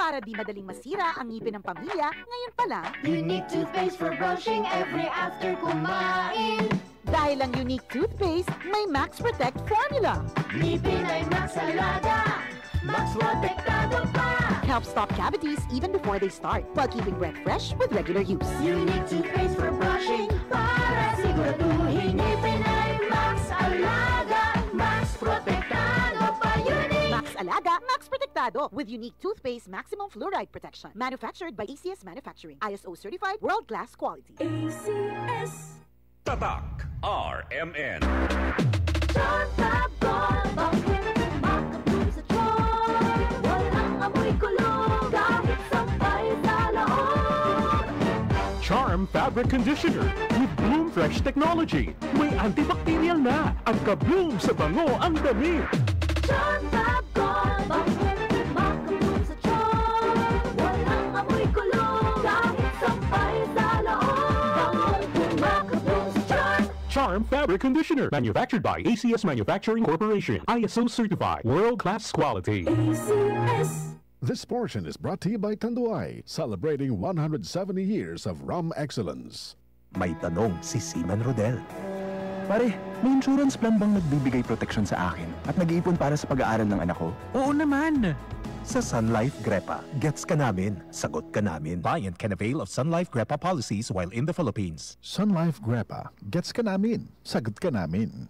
Para di madaling masira ang ngipin ng pamilya, ngayon pa lang, Unique toothpaste for brushing every after kumain. dahil ang Unique toothpaste, may Max Protect formula. Ngipin ay Max Alaga, Max Protektado pa. Helps stop cavities even before they start, while keeping breath fresh with regular use. Unique toothpaste for brushing para siguraduhin ngipin ay Max Alaga, Max Protektado pa. Unique. Max Alaga, Max Protectado with Unique toothpaste maximum fluoride protection. Manufactured by ACS Manufacturing. ISO certified, world-class quality. ACS. Tatak RMN. Tatakot, bakit makabloom sa tiyan? Walang amoy kulong kahit sampay sa loob. Charm Fabric Conditioner with Bloom Fresh Technology. May antibacterial na at ka-bloom sa bango ang damit. Tatakot, bakit makabloom sa tiyan? Walang amoy kulong kahit sampay sa loob. Makabloom sa tiyan. Charm Fabric Conditioner. Manufactured by ACS Manufacturing Corporation. ISO certified. World-class quality. ACS. This portion is brought to you by Tanduay, celebrating 170 years of rum excellence. May tanong si Seaman Rodel. Pare, may insurance plan bang nagbibigay proteksyon sa akin at nag-iipon para sa pag-aaral ng anak ko? Oo naman! Sa Sun Life Grepa, gets ka namin, sagot ka namin. Client can avail of Sun Life Grepa policies while in the Philippines. Sun Life Grepa, gets ka namin, sagot ka namin.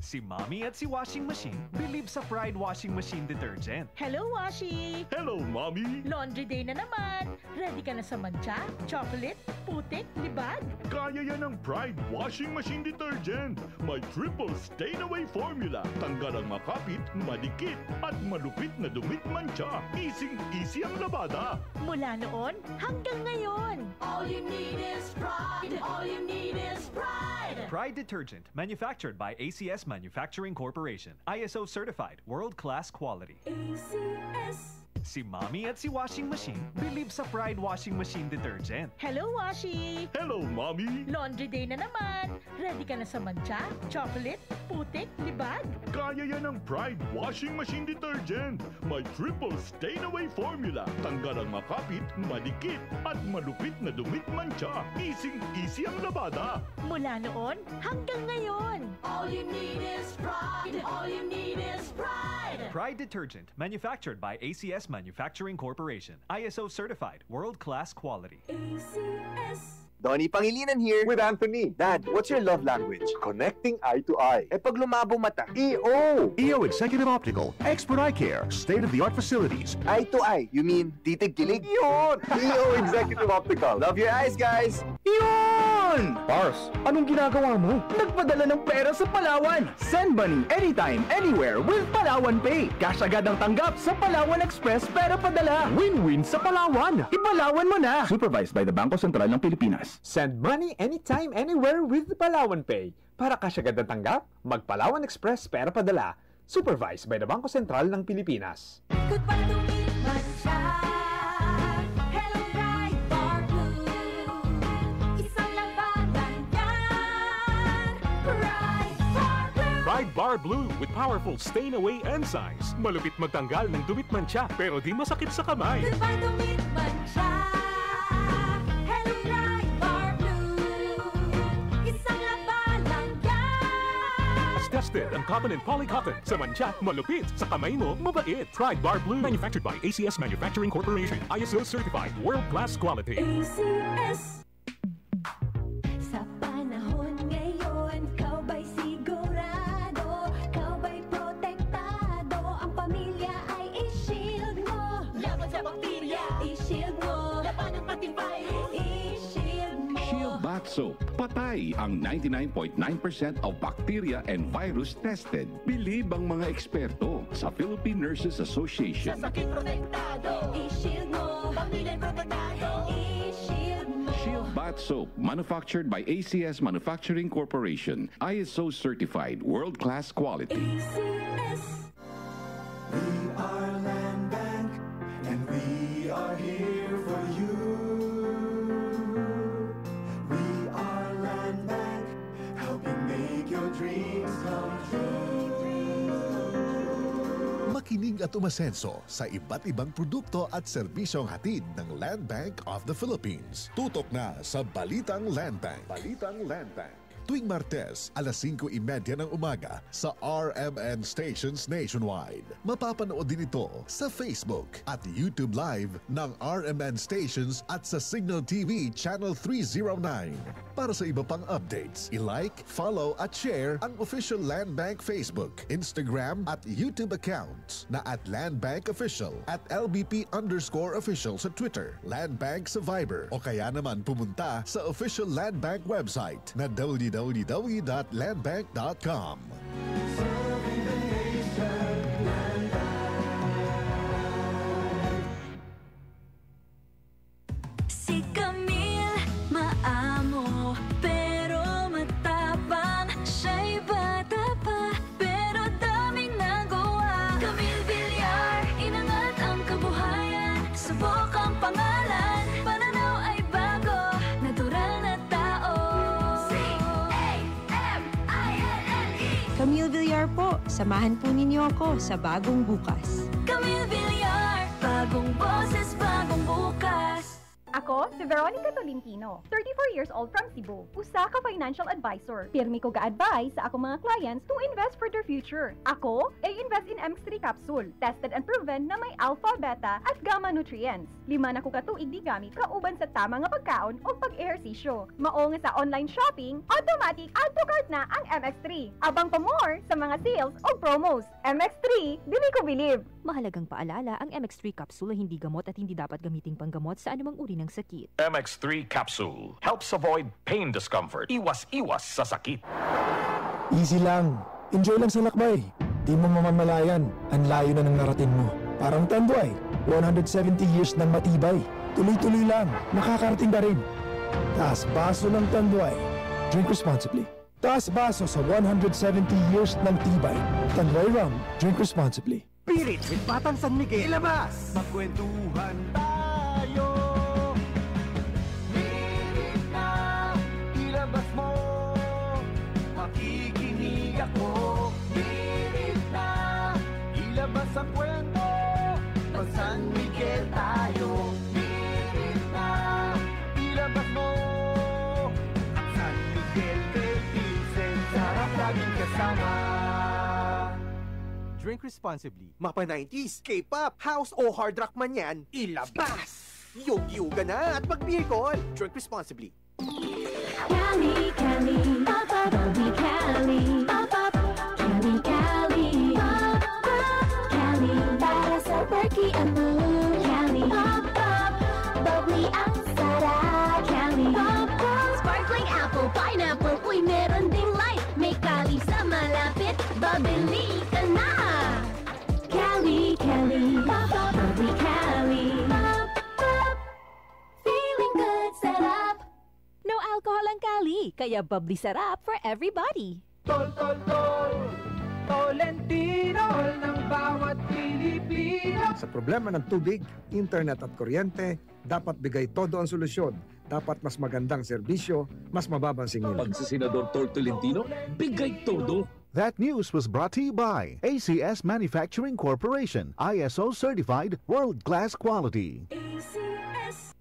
Si Mommy at si Washing Machine believe sa Pride Washing Machine Detergent. Hello, Washi! Hello, Mommy! Laundry day na naman. Ready ka na sa mancha, chocolate, putik, libag? Kaya yan ang Pride Washing Machine Detergent. May triple stain-away formula. Tanggal ang makapit, madikit, at malupit na dumit mancha. Easy ang labada. Mula noon hanggang ngayon. All you need is pride. All you need is pride. Pride Detergent, manufactured by ACS Manufacturing Corporation. ISO certified, world-class quality. ACS. Si Mommy at si Washing Machine believe sa Pride Washing Machine Detergent. Hello, Washi! Hello, Mommy! Laundry day na naman. Ready ka na sa mancha, chocolate, putik, libag? Kaya yan ang Pride Washing Machine Detergent. May triple stain-away formula. Tanggal ang makapit, madikit, at malupit na dumit mancha. Easy ang labada. Mula noon hanggang ngayon. All you need is pride. All you need is pride. Pride Detergent, manufactured by ACS Manufacturing Corporation. ISO certified, world-class quality. ACS. Donnie Pangilinan here. With Anthony. Dad, what's your love language? Connecting eye to eye. Eh pag lumabo mata. EO! EO Executive Optical. Expert eye care. State-of-the-art facilities. Eye to eye, you mean titig-kilig? Yun! EO Executive Optical. Love your eyes, guys! Yun! Pars, anong ginagawa mo? Nagpadala ng pera sa Palawan! Send money anytime, anywhere with Palawan Pay! Cash agad ang tanggap sa Palawan Express pera padala! Win-win sa Palawan. Ipalawan mo na! Supervised by the Bangko Sentral ng Pilipinas. Send money anytime, anywhere with Palawan Pay. Para cash agad ang tanggap, mag-Palawan Express pera padala. Supervised by the Bangko Sentral ng Pilipinas. Goodbye to me, mancha. Hello, Pride Bar Blue. Isang labanan yan. Pride Bar Blue. Pride Bar Blue with powerful stain-away enzymes. Malupit magtanggal ng dumit mancha pero di masakit sa kamay. Goodbye to me, mancha. Hello, Pride Bar Blue. Isang labanan yan. As tested ang cotton and polycotton sa mancha, malupit sa kamay mo, mabait. Pride Bar Blue. Manufactured by ACS Manufacturing Corporation. ISO certified. World-class quality. ACS. Sa panahon ngayon, kau ba'y sigurado? Kau ba'y protektado? Ang pamilya ay i-shield mo. Laban sa bakterya, i-shield mo. Laban ng patibay, i-shield mo. Shield Bath Soap. Patay ang 99.9% of bacteria and virus tested. Bilib ang mga eksperto sa Philippine Nurses Association. Sa sakit protektado, i-shield mo. Pamilya protektado, i-shield mo. Shield Bath Soap, manufactured by ACS Manufacturing Corporation. ISO certified, world-class quality. ACS. We are Land Bank, and we are here for you. We are Land Bank, helping make your dreams come true. Makinig at umasenso sa iba't ibang produkto at serbisyong hatid ng Land Bank of the Philippines. Tutok na sa Balitang Land Bank. Balitang Land Bank. Tuwing Martes, alas 5:30 ng umaga sa RMN stations nationwide. Mapapanood din ito sa Facebook at YouTube Live ng RMN stations at sa Signal TV Channel 309. Para sa iba pang updates, i-like, follow at share ang official Land Bank Facebook, Instagram at YouTube accounts na at Land Bank Official at LBP_official sa Twitter, Land Bank sa Viber o kaya naman pumunta sa official Land Bank website na www.landbank.com. Si Camille, maamo, pero matapang. Siya'y bata pa, pero daming nagawa. Camille Villar, inangat ang kabuhayan. Subok ang pangalan, pananaw ay bago, natural na tao. C-A-M-I-L-L-E Camille Villar po, samahan po ninyo ako sa bagong bukas. Camille Villar, bagong boses, bagong bukas. Ako, si Veronica Tolentino, 34 years old from Cebu, usa ka financial advisor. Pirmi ko ga-advise sa akong mga clients to invest for their future. Ako, ay invest in MX3 capsule, tested and proven na may alpha, beta, at gamma nutrients. 5 na ko katuig di gamit kauban sa tama nga pagkaon o pag-ehersisyo. Mao nga sa online shopping, automatic add to cart na ang MX3. Abang pa more sa mga sales o promos. MX3, dili ko believe. Mahalagang paalala, ang MX3 capsule ay hindi gamot at hindi dapat gamiting panggamot sa anumang uri ng sakit. MX3 Capsule helps avoid pain discomfort. Iwas-iwas sa sakit. Easy lang. Enjoy lang sa lakbay. Di mo mamamalayan. Ang layo na ng narating mo. Parang Tanduay. 170 years ng matibay. Tuloy-tuloy lang. Makakarating ka rin. Taas baso ng Tanduay. Drink responsibly. Taas baso sa 170 years ng tibay. Tanduay Rum. Drink responsibly. Pirit with Batang San Miguel. Ilabas! Magkwentuhan tayo. Pirit na, ilabas mo. Makikinig ako. Pirit na, ilabas ang kwento. Mag San Miguel tayo. Pirit na, ilabas mo. San Miguel, Pilsen, sarap laging kasama. Drink responsibly. Mapa 90s, K-pop, house o hard rock man yan, ilabas! Yug-yuga na at mag-beer-con. Drink responsibly. Cali, Cali, pop up, Bobby Cali, pop up, Cali, Cali, pop up, Cali, para sa perky ang mood. Cali, pop up, bubbly ang sarap. Cali, pop up, sparkling apple, pineapple, uy meron ding light. May Cali sa malapit, babili ka na. Cali, Cali, pop up, Bobby Cali, pop up, feeling good, sarap. No alcohol ang Cali, kaya bubbly sarap for everybody. Tol, tol, tol, Tolentino ng bawat Pilipino. Sa problema ng tubig, internet at kuryente, dapat bigay todo ang solusyon. Dapat mas magandang serbisyo, mas mababang singil. Pag si Senador Tolentino, bigay todo. That news was brought to you by ACS Manufacturing Corporation, ISO certified world-class quality. ACS.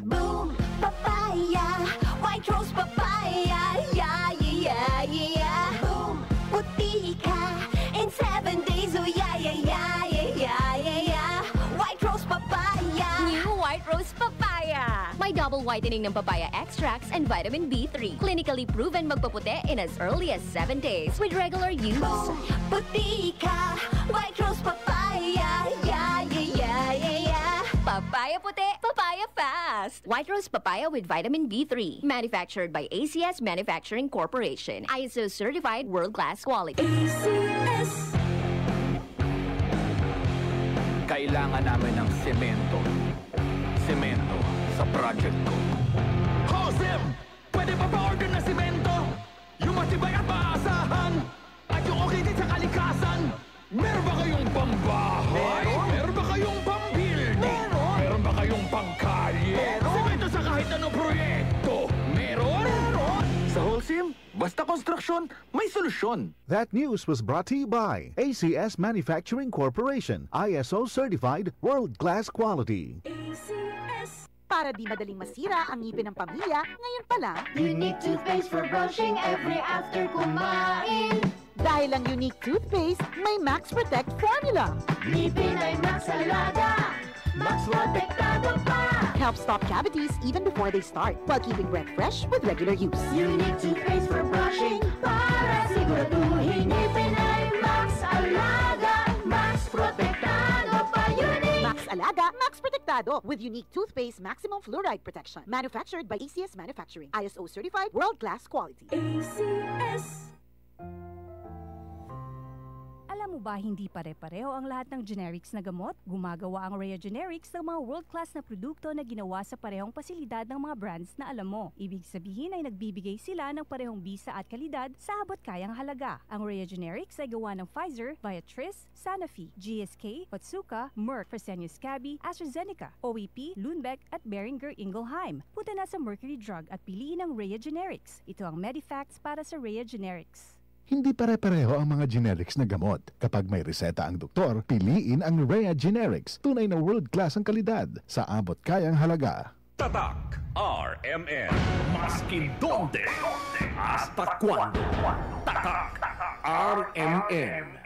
Boom, papaya, white rose papaya, yeah, yeah, yeah. Boom, puti ka in 7 days, oh yeah, yeah, yeah, yeah, yeah, yeah. White rose papaya. New White Rose Papaya. May double whitening ng papaya extracts and vitamin B3. Clinically proven magpaputi in as early as 7 days with regular use. Boom, puti ka, white rose papaya, yeah, yeah, yeah, yeah, yeah. Papaya puti, papaya fast. White Rose Papaya with vitamin B3. Manufactured by ACS Manufacturing Corporation. ISO certified world-class quality. ACS. Kailangan namin ng semento. Semento sa project ko. Josem! Pwede ba pa-order na semento? Yung matibay at maasahan? At yung okay din sa kalikasan? Meron ba kayong pambahay? Meron ba kayong pambuilding? Meron ba kayong pangkalye? Semento sa kahit anong proyekto? Meron? Sa Holcim, Basta konstruksyon, may solusyon. That news was brought to you by ACS Manufacturing Corporation, ISO certified world-class quality. Para di madaling masira ang ngipin ng pamilya, ngayon pa lang, Unique toothpaste for brushing every after kumain. Dahil ang Unique toothpaste, may Max Protect formula. Ngipin ay Max Alaga, Max Protektado pa. Helps stop cavities even before they start, while keeping breath fresh with regular use. Unique toothpaste for brushing, para siguraduhin ngipin ay Max Alaga, Max Protektado pa. Unique Max Alaga, Max Protektado with Unique toothpaste maximum fluoride protection. Manufactured by ACS Manufacturing, ISO certified world-class quality. ACS. Alam mo ba hindi pare-pareho ang lahat ng generics na gamot? Gumagawa ang Rhea Generics ng mga world-class na produkto na ginawa sa parehong pasilidad ng mga brands na alam mo. Ibig sabihin ay nagbibigay sila ng parehong bisa at kalidad sa abot kayang halaga. Ang Rhea Generics ay gawa ng Pfizer, Viatris, Sanofi, GSK, Otsuka, Merck, Fresenius Kabi, AstraZeneca, OEP, Lundbeck at Boehringer Ingelheim. Punta na sa Mercury Drug at piliin ang Rhea Generics. Ito ang Medifacts para sa Rhea Generics. Hindi pare-pareho ang mga generics na gamot. Kapag may reseta ang doktor, piliin ang Rhea Generics. Tunay na world-class ang kalidad sa abot kayang halaga. Tatak RMN. Maskin donde, hasta cuando. Tatak RMN.